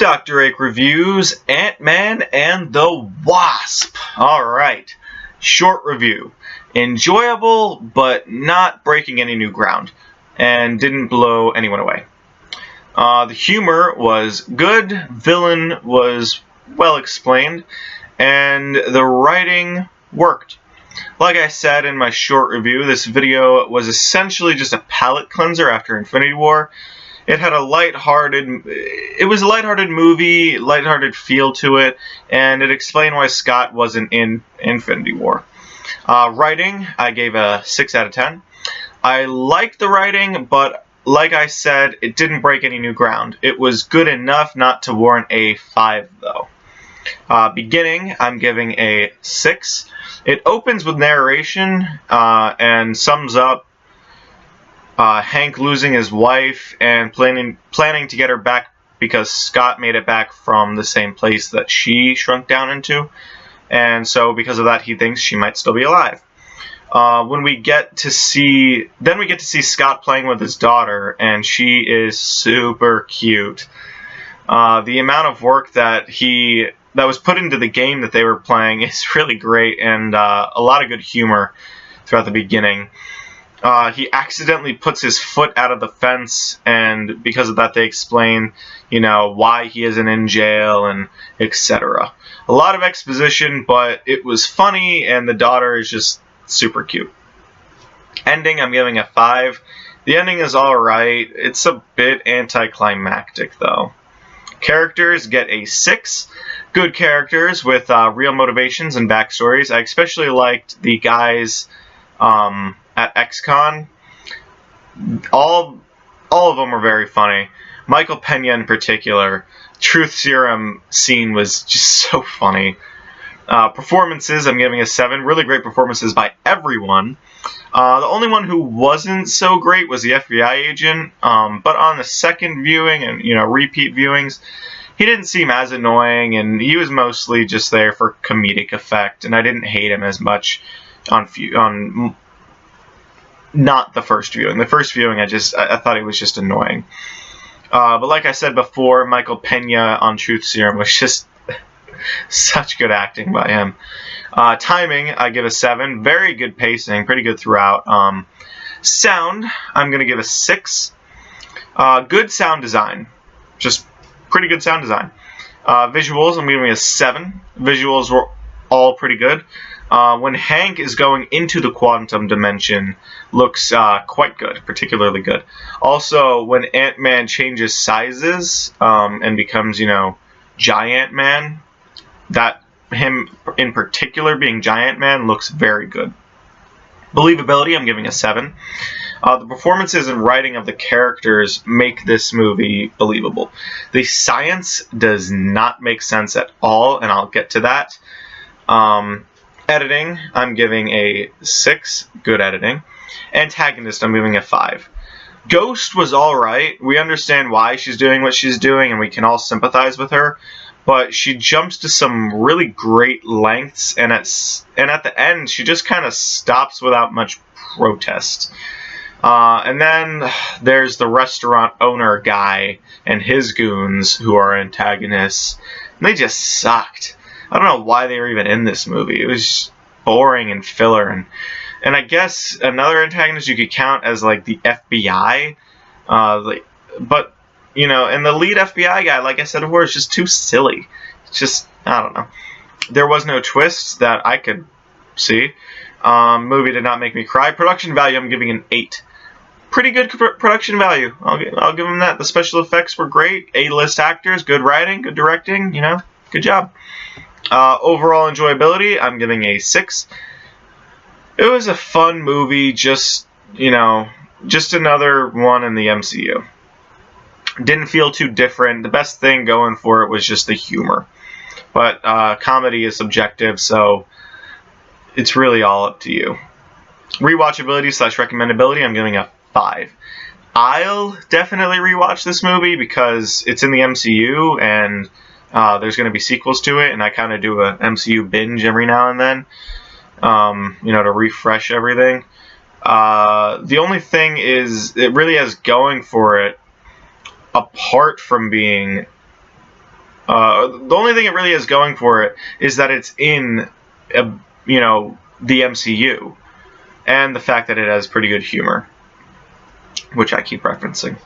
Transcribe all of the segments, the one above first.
DoctorAche reviews Ant-Man and the Wasp. Alright, short review. Enjoyable, but not breaking any new ground, and didn't blow anyone away. The humor was good, villain was well explained, and the writing worked. Like I said in my short review, this video was essentially just a palate cleanser after Infinity War. It was a lighthearted movie, lighthearted feel to it, and it explained why Scott wasn't in Infinity War. Writing, I gave a 6 out of 10. I liked the writing, but like I said, it didn't break any new ground. It was good enough not to warrant a 5, though. Beginning, I'm giving a 6. It opens with narration and sums up Hank losing his wife and planning to get her back because Scott made it back from the same place that she shrunk down into, and so because of that he thinks she might still be alive. When we get to see Scott playing with his daughter, and she is super cute. The amount of work that was put into the game that they were playing is really great, and a lot of good humor throughout the beginning. He accidentally puts his foot out of the fence, and because of that they explain, why he isn't in jail and etc. A lot of exposition, but it was funny, and the daughter is just super cute. Ending, I'm giving a 5. The ending is alright. It's a bit anticlimactic, though. Characters get a 6. Good characters with real motivations and backstories. I especially liked the guys at XCon. All of them were very funny. Michael Pena in particular. Truth Serum scene was just so funny. Performances, I'm giving a 7. Really great performances by everyone. The only one who wasn't so great was the FBI agent, but on the second viewing and repeat viewings, he didn't seem as annoying, and he was mostly just there for comedic effect, and I didn't hate him as much on not the first viewing. The first viewing, I thought he was just annoying. But like I said before, Michael Pena on Truth Serum was just such good acting by him. Timing, I give a 7. Very good pacing, pretty good throughout. Sound, I'm going to give a 6. Good sound design. Just pretty good sound design. Visuals, I'm giving a 7. Visuals were all pretty good. When Hank is going into the quantum dimension, looks quite good, particularly good. Also, when Ant-Man changes sizes and becomes, Giant Man, that him in particular being Giant Man looks very good. Believability, I'm giving a 7. The performances and writing of the characters make this movie believable. The science does not make sense at all, and I'll get to that. Editing, I'm giving a 6. Good editing. Antagonist, I'm giving a 5. Ghost was alright. We understand why she's doing what she's doing, and we can all sympathize with her. But she jumps to some really great lengths, and at the end, she just kind of stops without much protest. And then there's the restaurant owner guy and his goons, who are antagonists. And they just sucked. I don't know why they were even in this movie. It was boring and filler. And I guess another antagonist you could count as like the FBI. But, and the lead FBI guy, like I said before, is just too silly. It's just, I don't know. There was no twist that I could see. Movie did not make me cry. Production value, I'm giving an 8. Pretty good production value. I'll give them that. The special effects were great. A-list actors, good writing, good directing, good job. Overall enjoyability, I'm giving a 6. It was a fun movie, just another one in the MCU. Didn't feel too different. The best thing going for it was just the humor. But comedy is subjective, so it's really all up to you. Rewatchability / recommendability, I'm giving a 5. I'll definitely rewatch this movie because it's in the MCU, and there's going to be sequels to it, and I kind of do a MCU binge every now and then, to refresh everything. The only thing is, it really has going for it, apart from being The only thing it really has going for it is that it's in, you know, the MCU, and the fact that it has pretty good humor, which I keep referencing.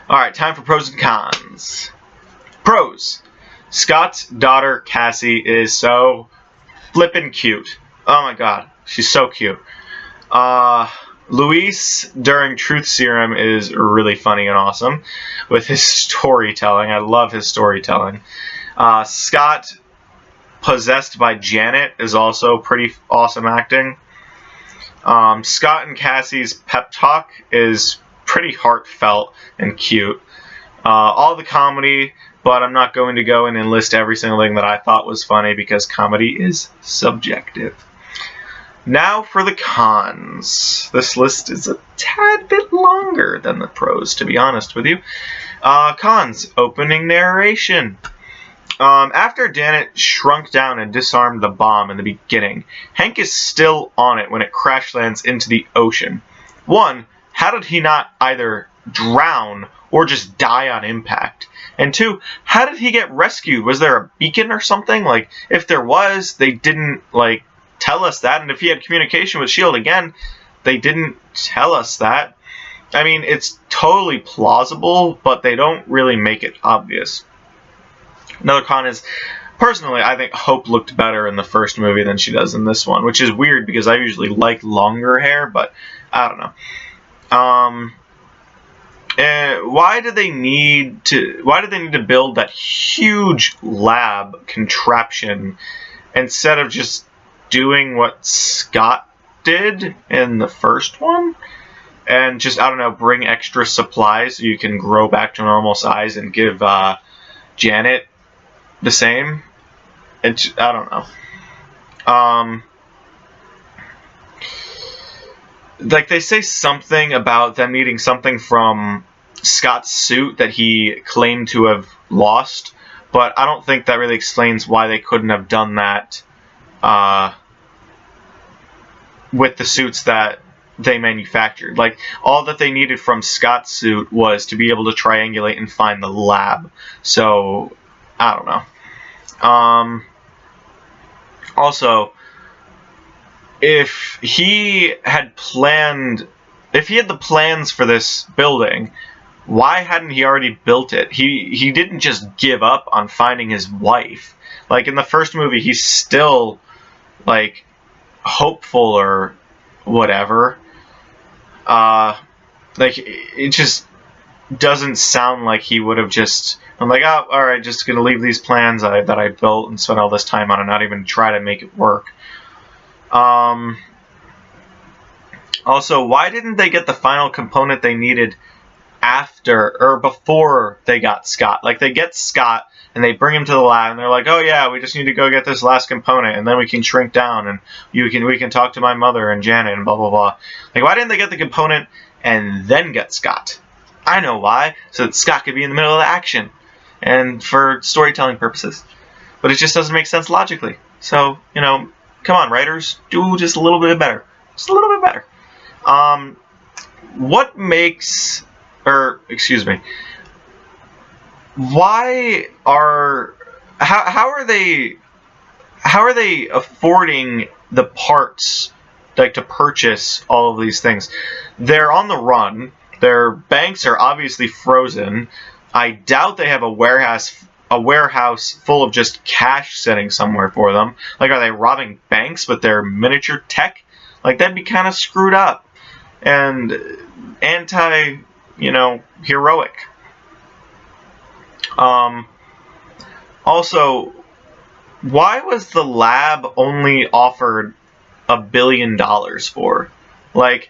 Alright, time for pros and cons. Pros. Scott's daughter, Cassie, is so flippin' cute. Oh my god, she's so cute. Luis, during Truth Serum, is really funny and awesome with his storytelling. I love his storytelling. Scott, possessed by Janet, is also pretty awesome acting. Scott and Cassie's pep talk is pretty heartfelt and cute. All the comedy, but I'm not going to go in and list every single thing that I thought was funny because comedy is subjective. Now for the cons. This list is a tad bit longer than the pros, to be honest with you. Cons. Opening narration. After Janet shrunk down and disarmed the bomb in the beginning, Hank is still on it when it crash lands into the ocean. 1. How did he not either drown or just die on impact? And 2, how did he get rescued? Was there a beacon or something? Like, if there was, they didn't, like, tell us that. And if he had communication with S.H.I.E.L.D. again, they didn't tell us that. I mean, it's totally plausible, but they don't really make it obvious. Another con is, personally, I think Hope looked better in the first movie than she does in this one, which is weird because I usually like longer hair, but I don't know. Why did they need to build that huge lab contraption instead of just doing what Scott did in the first one? And just, I don't know, bring extra supplies so you can grow back to normal size and give Janet the same? I don't know. Like, they say something about them needing something from Scott's suit that he claimed to have lost, but I don't think that really explains why they couldn't have done that with the suits that they manufactured. Like, all that they needed from Scott's suit was to be able to triangulate and find the lab. So, I don't know. Also, if he had the plans for this building, why hadn't he already built it? He didn't just give up on finding his wife. Like, in the first movie, he's still, like, hopeful or whatever. Like, it just doesn't sound like he would have just, I'm like, oh, alright, just gonna leave these plans that I built and spent all this time on and not even try to make it work. Also, why didn't they get the final component they needed after or before they got Scott? Like, they get Scott and they bring him to the lab and they're like, oh yeah, we just need to go get this last component and then we can shrink down and we can talk to my mother and Janet and blah blah blah. Like, why didn't they get the component and then get Scott? I know why, so that Scott could be in the middle of the action and for storytelling purposes. But it just doesn't make sense logically. So, you know, come on, writers, do just a little bit better. Just a little bit better. What makes, or excuse me, how are they affording the parts, like, to purchase all of these things? They're on the run. Their banks are obviously frozen. I doubt they have a warehouse full of just cash sitting somewhere for them. Like, are they robbing banks with their miniature tech? Like, that'd be kind of screwed up and anti, you know, heroic. Also, why was the lab only offered $1 billion for? Like,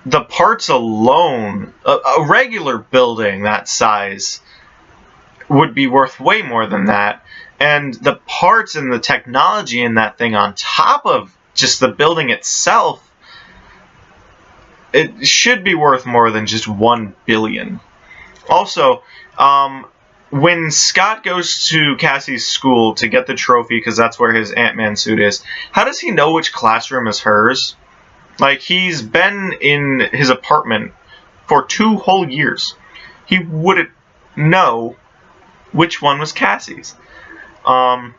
the parts alone, a regular building that size would be worth way more than that. And the parts and the technology in that thing on top of just the building itself, it should be worth more than just $1 billion. Also, when Scott goes to Cassie's school to get the trophy, because that's where his Ant-Man suit is, how does he know which classroom is hers? Like, he's been in his apartment for 2 whole years. He wouldn't know which one was Cassie's. Why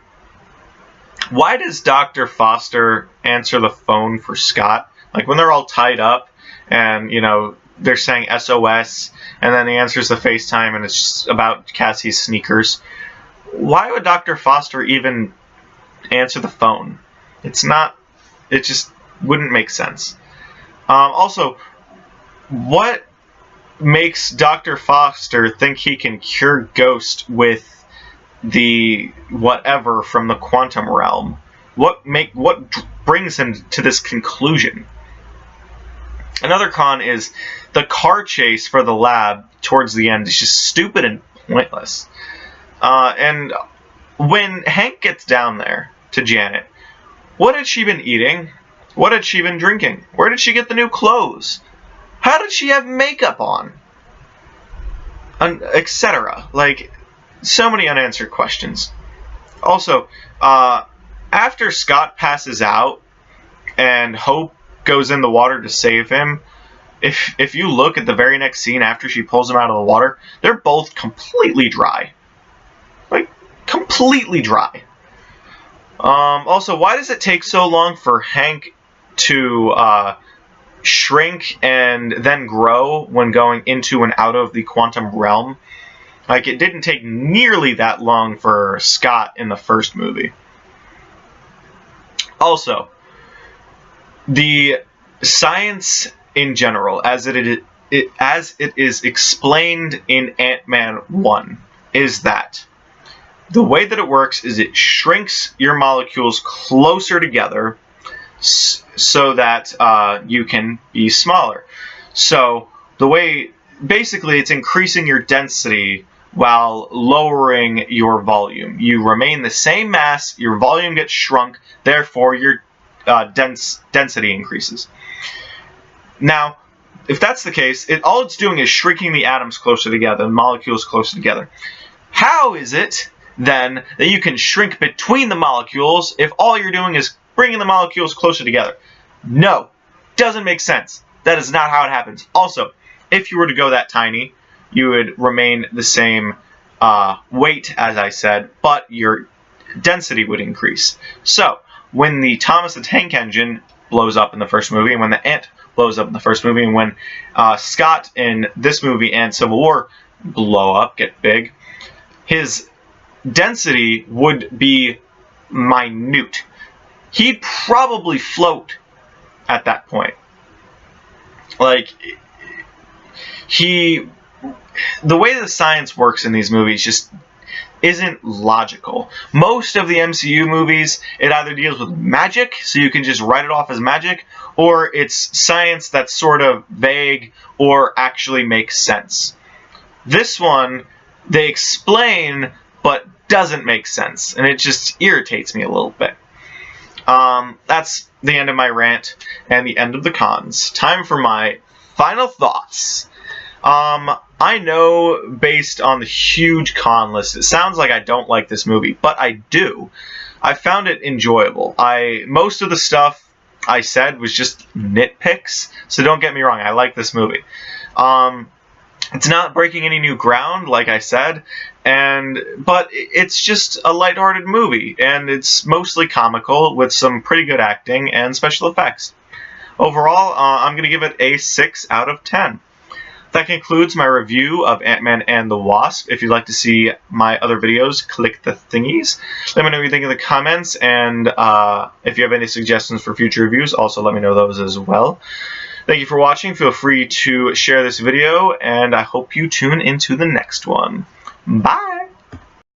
does Dr. Foster answer the phone for Scott? Like, when they're all tied up and, you know, they're saying SOS, and then he answers the FaceTime and it's just about Cassie's sneakers. Why would Dr. Foster even answer the phone? It just wouldn't make sense. Also, what makes Dr. Foster think he can cure Ghost with the whatever from the quantum realm? What brings him to this conclusion? Another con is the car chase for the lab towards the end is just stupid and pointless. And when Hank gets down there to Janet, what had she been eating? What had she been drinking? Where did she get the new clothes? How did she have makeup on? Etc. Like, so many unanswered questions. Also, after Scott passes out and Hope goes in the water to save him, if you look at the very next scene after she pulls him out of the water, they're both completely dry. Like, completely dry. Also, why does it take so long for Hank to shrink and then grow when going into and out of the quantum realm? Like, it didn't take nearly that long for Scott in the first movie. Also, the science in general, as it is explained in Ant-Man 1, is that the way that it works is it shrinks your molecules closer together so that you can be smaller. So the way, basically, it's increasing your density while lowering your volume. You remain the same mass, your volume gets shrunk, therefore your density increases. Now, if that's the case, all it's doing is shrinking the atoms closer together, the molecules closer together. How is it, then, that you can shrink between the molecules if all you're doing is bringing the molecules closer together? No, doesn't make sense. That is not how it happens. Also, if you were to go that tiny, you would remain the same weight, as I said, but your density would increase. So, when the Thomas the Tank Engine blows up in the first movie, and when the Ant blows up in the first movie, and when Scott in this movie and Civil War blow up, get big, his density would be minute. He'd probably float at that point. Like, the way the science works in these movies just isn't logical. Most of the MCU movies, it either deals with magic, so you can just write it off as magic, or it's science that's sort of vague or actually makes sense. This one, they explain, but doesn't make sense, and it just irritates me a little bit. That's the end of my rant and the end of the cons. Time for my final thoughts. I know, based on the huge con list, it sounds like I don't like this movie, but I do. I found it enjoyable. Most of the stuff I said was just nitpicks, so don't get me wrong, I like this movie. It's not breaking any new ground, like I said, but it's just a lighthearted movie, and it's mostly comical with some pretty good acting and special effects. Overall, I'm going to give it a 6 out of 10. That concludes my review of Ant-Man and the Wasp. If you'd like to see my other videos, click the thingies. Let me know what you think in the comments, and if you have any suggestions for future reviews, also let me know those as well. Thank you for watching. Feel free to share this video, and I hope you tune into the next one. Bye!